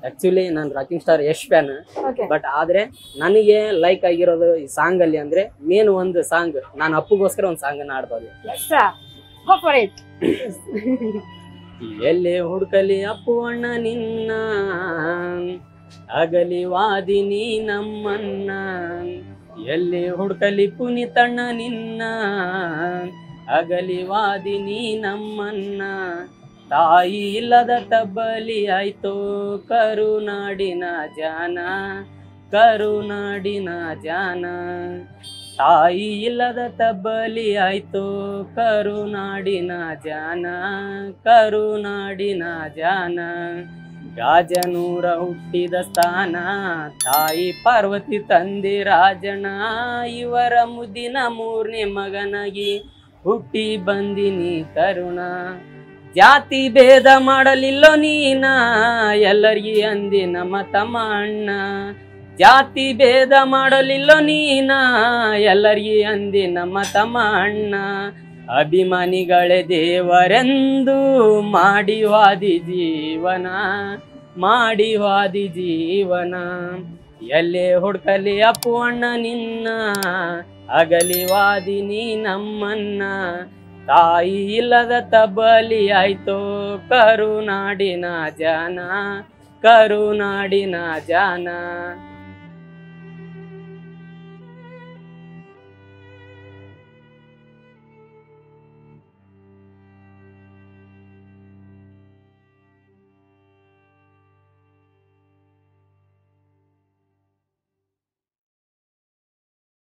Actually ನಾನು rocking star Yash fan. Okay but ಆದ್ರೆ ನನಗೆ ಲೈಕ್ ಆಗಿರೋದು ಈ ಸಾಂಗ್ ಅಲ್ಲಿ ಅಂದ್ರೆ ಮೇನ್ ಒಂದು ಸಾಂಗ್, ನಾನು ಅಪ್ಪುಗೋಸ್ಕರ ಒಂದು ಸಾಂಗ್ ಅನ್ನ ಆಡ್ಬೋದು. Go for it. ಎಲ್ಲಿ ಹುಡುಕಲಿ ಅಪ್ಪು ಅಣ್ಣ ನಿನ್ನ, ಅಗಲಿ ವಾದಿನಿ ನಮ್ಮನ್ನ. ಎಲ್ಲಿ ಹುಡುಕಲಿ ಪುನೀತಣ್ಣ ನಿನ್ನ, ಅಗಲಿ ವಾದಿನಿ ನಮ್ಮನ್ನ. ತಾಯಿ ಇಲ್ಲದ ತಬ್ಬಲಿ ಆಯ್ತೋ ಕರುನಾಡಿನ ಜಾನ, ಕರುನಾಡಿನ ಜಾನ. ತಾಯಿ ಇಲ್ಲದ ತಬ್ಬಲಿ ಆಯ್ತೋ ಕರುನಾಡಿನ ಜಾನ, ಕರುನಾಡಿನ ಜಾನ. ರಾಜನೂರ ಹುಟ್ಟಿದ ಸ್ಥಾನ, ತಾಯಿ ಪಾರ್ವತಿ ತಂದೆ ರಾಜನ. ಇವರ ಮುದ್ದಿನ ಮೂರನೇ ಮಗನಾಗಿ ಹುಟ್ಟಿ ಬಂದಿನಿ ತರುಣ. ಜಾತಿ ಭೇದ ಮಾಡಲಿಲ್ಲೋ ನೀನ, ಎಲ್ಲರಿಗಿ ಅಂದಿ ನಮ್ಮ ತಮ್ಮ ಅಣ್ಣ. ಜಾತಿ ಭೇದ ಮಾಡಲಿಲ್ಲೋ ನೀನ, ಎಲ್ಲರಿಗಿ ಅಂದಿ ನಮ್ಮ ತಮ್ಮ ಅಣ್ಣ. ಅಭಿಮಾನಿಗಳೇ ದೇವರೆಂದು ಮಾಡಿವಾದಿ ಜೀವನ, ಮಾಡಿವಾದಿ ಜೀವನ. ಎಲ್ಲೇ ಹುಡ್ಕಲಿ ಅಪ್ಪು ಅಣ್ಣ ನಿನ್ನ, ಅಗಲಿ ವಾದಿನಿ ನಮ್ಮನ್ನ. ತಾಯಿ ಇಲ್ಲದ ತಬ್ಬಲಿ ಆಯ್ತೋ ಕರುನಾಡಿನ ಜಾನ, ಕರುನಾಡಿನ ಜಾನ.